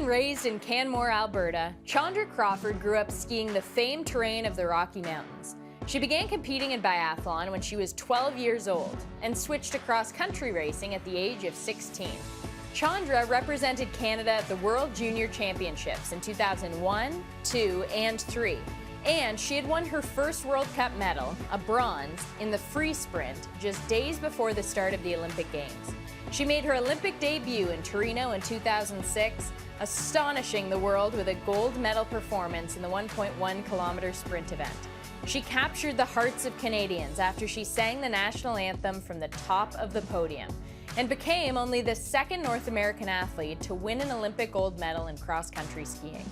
raised in Canmore, Alberta, Chandra Crawford grew up skiing the famed terrain of the Rocky Mountains. She began competing in biathlon when she was 12 years old and switched to cross-country racing at the age of 16. Chandra represented Canada at the World Junior Championships in 2001, 2, and 3. And she had won her first World Cup medal, a bronze, in the free sprint just days before the start of the Olympic Games. She made her Olympic debut in Torino in 2006, astonishing the world with a gold medal performance in the 1.1 kilometer sprint event. She captured the hearts of Canadians after she sang the national anthem from the top of the podium and became only the second North American athlete to win an Olympic gold medal in cross-country skiing.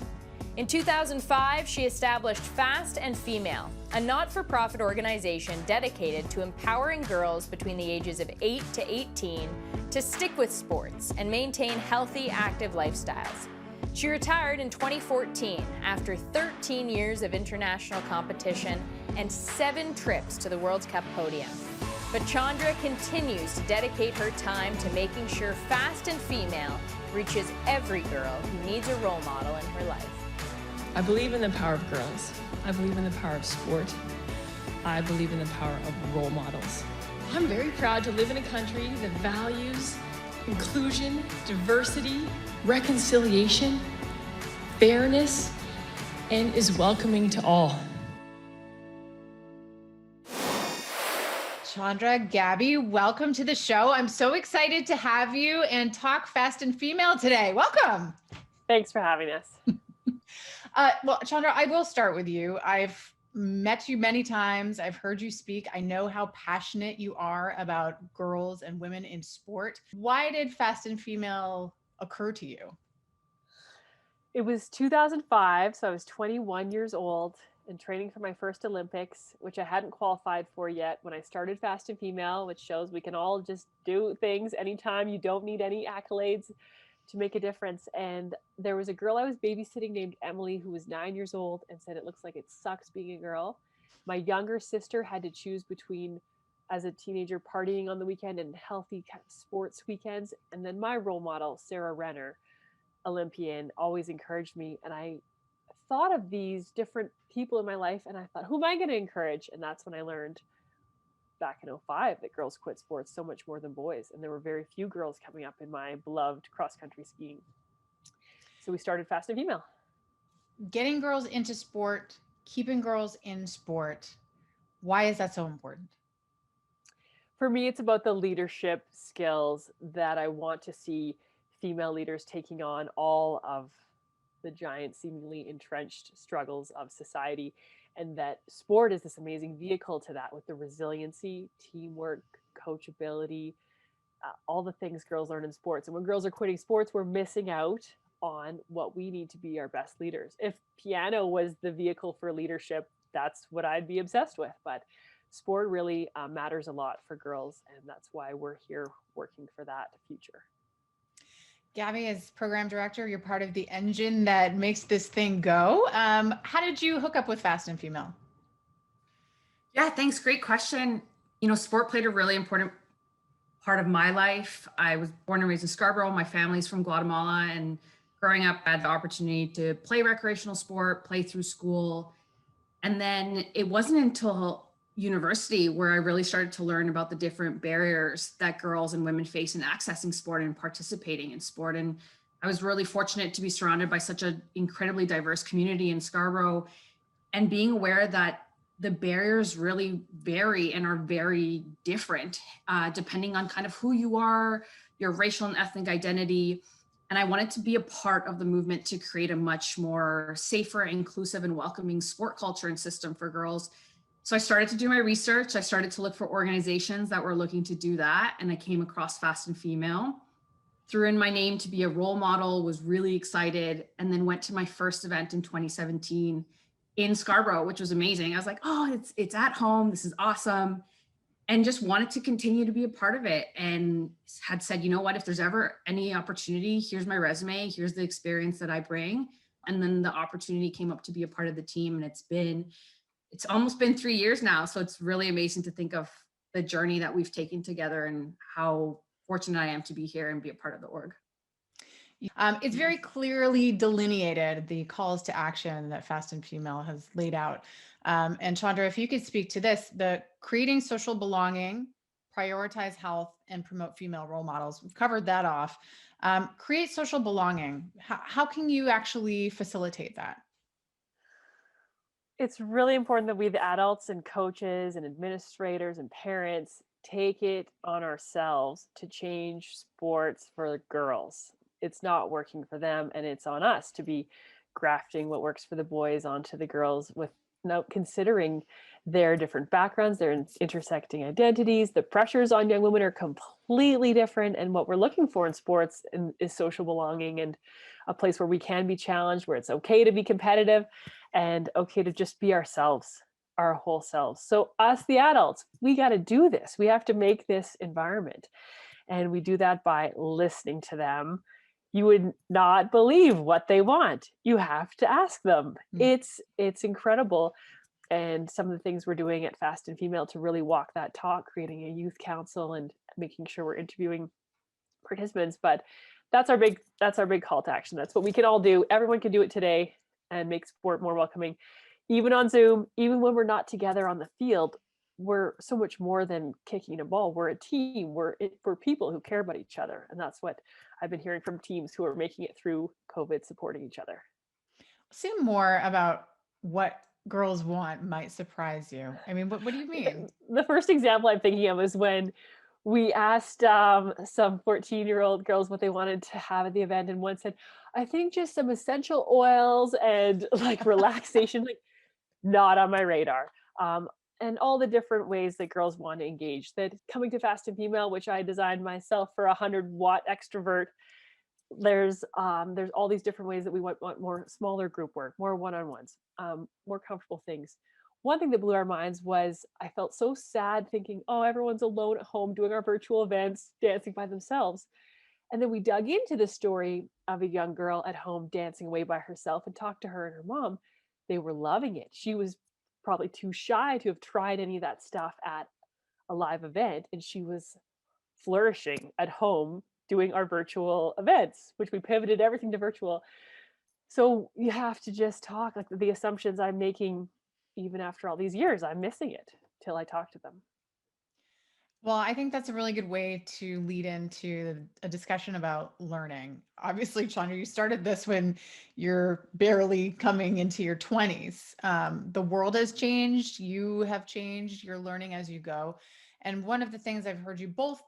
In 2005, she established Fast and Female, a not-for-profit organization dedicated to empowering girls between the ages of 8 to 18 to stick with sports and maintain healthy, active lifestyles. She retired in 2014 after 13 years of international competition and 7 trips to the World Cup podium. But Chandra continues to dedicate her time to making sure Fast and Female reaches every girl who needs a role model in her life. I believe in the power of girls. I believe in the power of sport. I believe in the power of role models. I'm very proud to live in a country that values inclusion, diversity, reconciliation, fairness, and is welcoming to all. Chandra, Gabby, welcome to the show. I'm so excited to have you and talk Fast and Female today. Welcome. Thanks for having us. Well, Chandra, I will start with you. I've met you many times. I've heard you speak. I know how passionate you are about girls and women in sport. Why did Fast and Female occur to you? It was 2005, so I was 21 years old and training for my first Olympics, which I hadn't qualified for yet when I started Fast and Female, which shows we can all just do things anytime. You don't need any accolades to make a difference. And there was a girl I was babysitting named Emily who was 9 years old and said, "It looks like it sucks being a girl." My younger sister had to choose between, as a teenager, partying on the weekend and healthy sports weekends. And then my role model, Sarah Renner, Olympian, always encouraged me. And I thought of these different people in my life and I thought, who am I going to encourage? And that's when I learned back in 2005 that girls quit sports so much more than boys. And there were very few girls coming up in my beloved cross-country skiing. So we started Fast and Female. Getting girls into sport, keeping girls in sport. Why is that so important? For me, it's about the leadership skills that I want to see female leaders taking on all of the giant, seemingly entrenched struggles of society. And that sport is this amazing vehicle to that, with the resiliency, teamwork, coachability, all the things girls learn in sports. And when girls are quitting sports, we're missing out on what we need to be our best leaders. If piano was the vehicle for leadership, that's what I'd be obsessed with. But sport really matters a lot for girls. And that's why we're here working for that future. Gabby, as program director, you're part of the engine that makes this thing go. How did you hook up with Fast and Female? Yeah, thanks. Great question. You know, sport played a really important part of my life. I was born and raised in Scarborough. My family's from Guatemala, and growing up, I had the opportunity to play recreational sport, play through school. And then it wasn't until university where I really started to learn about the different barriers that girls and women face in accessing sport and participating in sport. And I was really fortunate to be surrounded by such an incredibly diverse community in Scarborough, and being aware that the barriers really vary and are very different depending on kind of who you are, your racial and ethnic identity. And I wanted to be a part of the movement to create a much more safer, inclusive, and welcoming sport culture and system for girls. So I started to do my research. I started to look for organizations that were looking to do that. And I came across Fast and Female, threw in my name to be a role model, was really excited, and then went to my first event in 2017 in Scarborough, which was amazing. I was like, oh, it's at home. This is awesome. And just wanted to continue to be a part of it, and had said, you know what, if there's ever any opportunity, here's my resume, here's the experience that I bring. And then the opportunity came up to be a part of the team, and it's almost been 3 years now. So it's really amazing to think of the journey that we've taken together and how fortunate I am to be here and be a part of the org. It's very clearly delineated the calls to action that Fast and Female has laid out. And Chandra, if you could speak to this, the creating social belonging, prioritize health, and promote female role models. We've covered that off. Create social belonging. How can you actually facilitate that? It's really important that we, the adults and coaches and administrators and parents, take it on ourselves to change sports for girls. It's not working for them, and it's on us to be grafting what works for the boys onto the girls with no considering their different backgrounds, their intersecting identities. The pressures on young women are completely different, and what we're looking for in sports is social belonging and a place where we can be challenged, where it's okay to be competitive and okay to just be ourselves, our whole selves. So us, the adults, we got to do this. We have to make this environment. And we do that by listening to them. You would not believe what they want. You have to ask them. It's incredible. And some of the things we're doing at Fast and Female to really walk that talk, creating a youth council and making sure we're interviewing participants. But that's our big call to action. That's what we can all do. Everyone can do it today and make sport more welcoming, even on Zoom, even when we're not together on the field. We're so much more than kicking a ball. We're a team. We're people who care about each other. And that's what I've been hearing from teams who are making it through COVID, supporting each other. Say more about what girls want might surprise you. I mean, what do you mean? The first example I'm thinking of is when we asked some 14-year-old girls what they wanted to have at the event, and one said, I think just some essential oils and like relaxation, like not on my radar. And all the different ways that girls want to engage. That coming to Fast and Female, which I designed myself for 100-watt extrovert, there's all these different ways that we want more smaller group work, more one-on-ones, more comfortable things. One thing that blew our minds was I felt so sad thinking, oh, everyone's alone at home doing our virtual events, dancing by themselves. And then we dug into the story of a young girl at home dancing away by herself and talked to her and her mom. They were loving it. She was probably too shy to have tried any of that stuff at a live event, and she was flourishing at home doing our virtual events, which we pivoted everything to virtual. So you have to just talk, like the assumptions I'm making, even after all these years, I'm missing it till I talk to them. Well, I think that's a really good way to lead into a discussion about learning. Obviously, Chandra, you started this when you're barely coming into your 20s. The world has changed. You have changed. You're learning as you go. And one of the things I've heard you both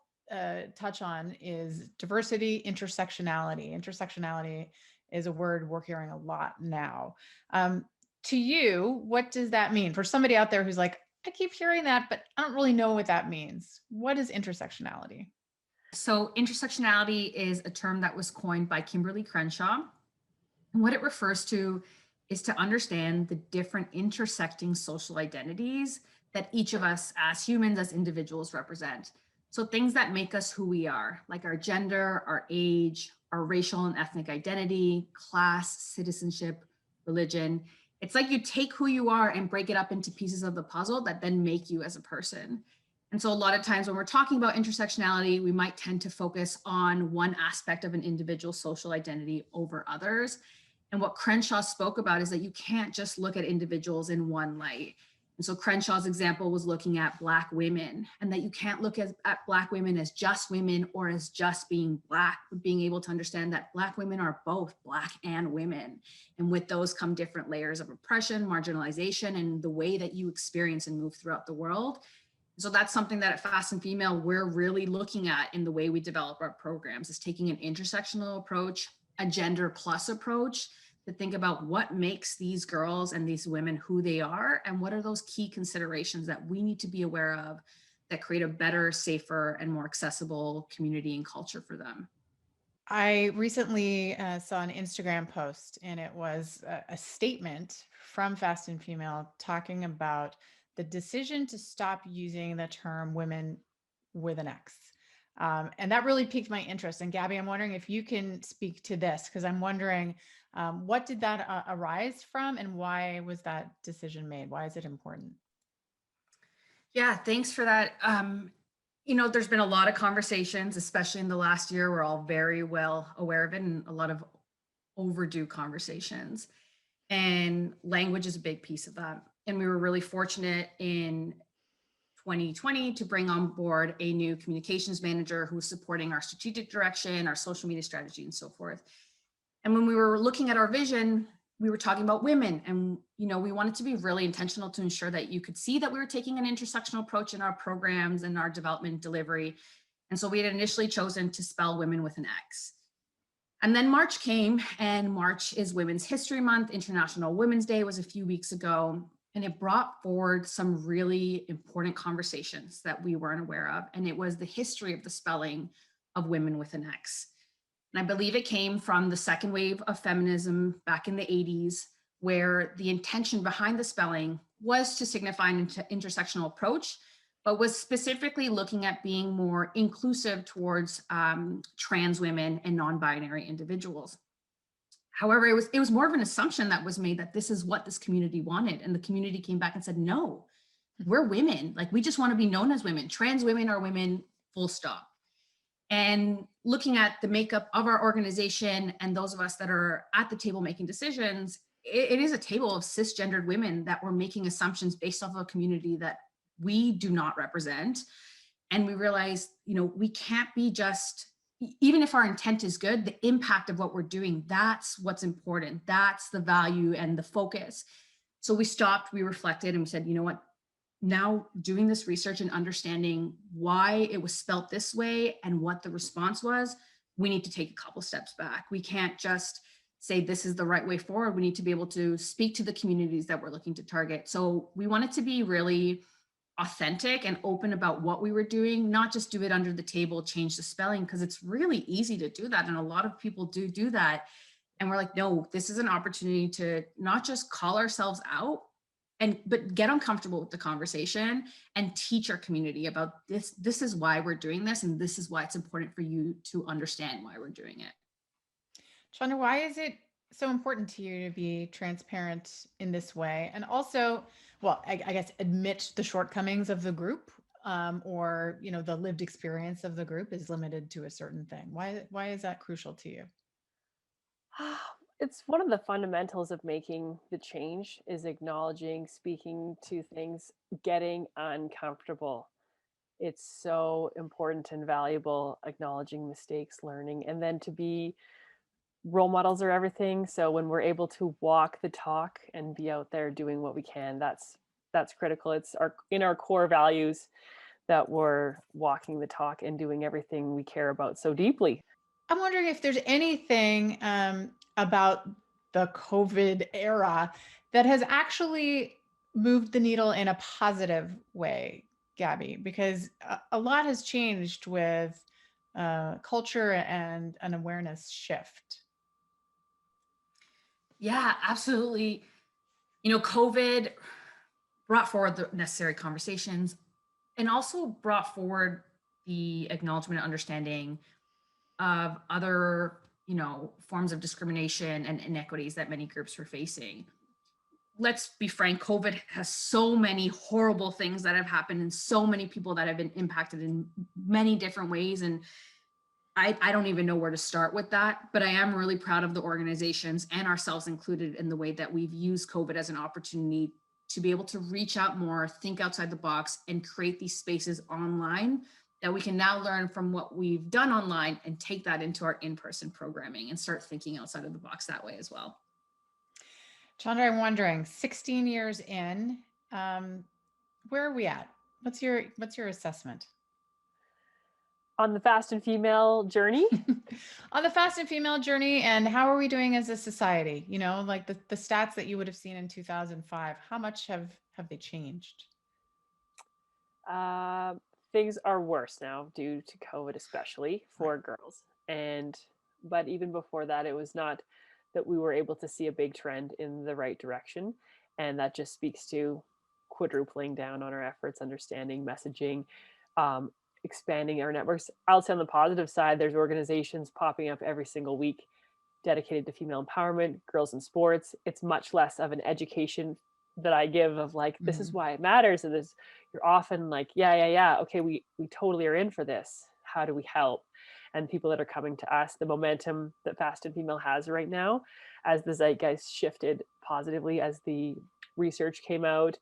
touch on is diversity, intersectionality. Intersectionality is a word we're hearing a lot now. To you, what does that mean? For somebody out there who's like, I keep hearing that, but I don't really know what that means. What is intersectionality? So, intersectionality is a term that was coined by Kimberly Crenshaw. And what it refers to is to understand the different intersecting social identities that each of us as humans, as individuals, represent. So, things that make us who we are, like our gender, our age, our racial and ethnic identity, class, citizenship, religion. It's like you take who you are and break it up into pieces of the puzzle that then make you as a person. And so a lot of times when we're talking about intersectionality, we might tend to focus on one aspect of an individual's social identity over others. And what Crenshaw spoke about is that you can't just look at individuals in one light. And so Crenshaw's example was looking at Black women, and that you can't look at Black women as just women or as just being Black, but being able to understand that Black women are both Black and women. And with those come different layers of oppression, marginalization, and the way that you experience and move throughout the world. So that's something that at Fast and Female, we're really looking at in the way we develop our programs, is taking an intersectional approach, a gender plus approach, to think about what makes these girls and these women who they are, and what are those key considerations that we need to be aware of that create a better, safer, and more accessible community and culture for them. I recently saw an Instagram post, and it was a statement from Fast and Female talking about the decision to stop using the term women with an X. And that really piqued my interest. And Gabby, I'm wondering if you can speak to this, because I'm wondering what did that arise from, and why was that decision made? Why is it important? Yeah, thanks for that. There's been a lot of conversations, especially in the last year. We're all very well aware of it, and a lot of overdue conversations. And language is a big piece of that. And we were really fortunate in 2020 to bring on board a new communications manager who's supporting our strategic direction, our social media strategy, and so forth. And when we were looking at our vision, we were talking about women, and we wanted to be really intentional to ensure that you could see that we were taking an intersectional approach in our programs and our development delivery. And so we had initially chosen to spell women with an X. And then March came, and March is Women's History Month. International Women's Day was a few weeks ago, and it brought forward some really important conversations that we weren't aware of. And it was the history of the spelling of women with an X. And I believe it came from the second wave of feminism back in the 80s, where the intention behind the spelling was to signify an intersectional approach, but was specifically looking at being more inclusive towards trans women and non-binary individuals. However, it was more of an assumption that was made that this is what this community wanted. And the community came back and said, no, we're women. Like, we just want to be known as women. Trans women are women, full stop. And looking at the makeup of our organization and those of us that are at the table making decisions, it is a table of cisgendered women that were making assumptions based off of a community that we do not represent. And we realized, we can't be just, even if our intent is good, the impact of what we're doing, that's what's important. That's the value and the focus. So we stopped, we reflected, and we said, you know what? Now doing this research and understanding why it was spelt this way and what the response was, we need to take a couple steps back. We can't just say this is the right way forward. We need to be able to speak to the communities that we're looking to target. So we wanted to be really authentic and open about what we were doing, not just do it under the table, change the spelling, because it's really easy to do that. And a lot of people do that. And we're like, no, this is an opportunity to not just call ourselves out, but get uncomfortable with the conversation and teach our community about this. This is why we're doing this, and this is why it's important for you to understand why we're doing it. Chandra, why is it so important to you to be transparent in this way? And also, well, I guess admit the shortcomings of the group, or the lived experience of the group is limited to a certain thing. Why is that crucial to you? It's one of the fundamentals of making the change is acknowledging, speaking to things, getting uncomfortable. It's so important and valuable, acknowledging mistakes, learning, and then to be role models are everything. So when we're able to walk the talk and be out there doing what we can, that's critical. It's in our core values that we're walking the talk and doing everything we care about so deeply. I'm wondering if there's anything about the COVID era that has actually moved the needle in a positive way, Gabby, because a lot has changed with culture and an awareness shift. Yeah, absolutely. COVID brought forward the necessary conversations and also brought forward the acknowledgement and understanding of other, forms of discrimination and inequities that many groups were facing. Let's be frank, COVID has so many horrible things that have happened and so many people that have been impacted in many different ways. And I don't even know where to start with that, but I am really proud of the organizations and ourselves included in the way that we've used COVID as an opportunity to be able to reach out more, think outside the box, and create these spaces online that we can now learn from what we've done online and take that into our in-person programming and start thinking outside of the box that way as well. Chandra, I'm wondering, 16 years in, where are we at? What's your assessment? On the fast and female journey? On the fast and female journey, and how are we doing as a society? Like the stats that you would have seen in 2005, how much have they changed? Things are worse now due to COVID, especially for girls. But even before that, it was not that we were able to see a big trend in the right direction. And that just speaks to quadrupling down on our efforts, understanding, messaging, expanding our networks. I'll say on the positive side, there's organizations popping up every single week dedicated to female empowerment, girls in sports. It's much less of an education that I give of like, this is why it matters. And this, you're often like, yeah. Okay, we totally are in for this. How do we help? And people that are coming to us, the momentum that Fast and Female has right now, as the zeitgeist shifted positively, as the research came out,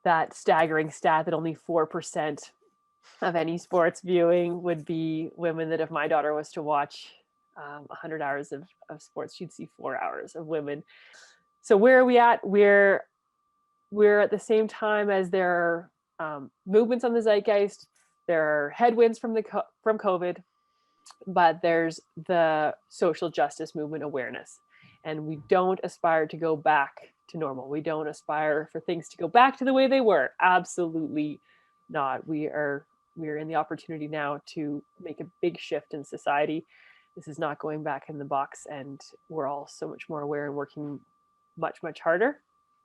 that staggering stat that only 4% of any sports viewing would be women, that if my daughter was to watch 100 hours of sports, she'd see 4 hours of women. So where are we at? We're at the same time as there are movements on the zeitgeist. There are headwinds from COVID, but there's the social justice movement awareness, and we don't aspire to go back to normal. We don't aspire for things to go back to the way they were. Absolutely not. We are in the opportunity now to make a big shift in society. This is not going back in the box, and we're all so much more aware and working much harder.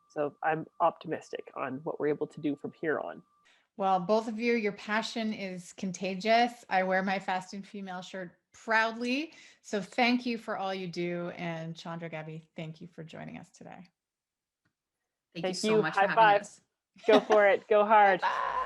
So I'm optimistic on what we're able to do from here on. Well, both of you, your passion is contagious. I wear my Fast and Female shirt proudly. So thank you for all you do. And Chandra, Gabby, thank you for joining us today. Thank you so much High for having five. us. Go for it. Go hard. Bye.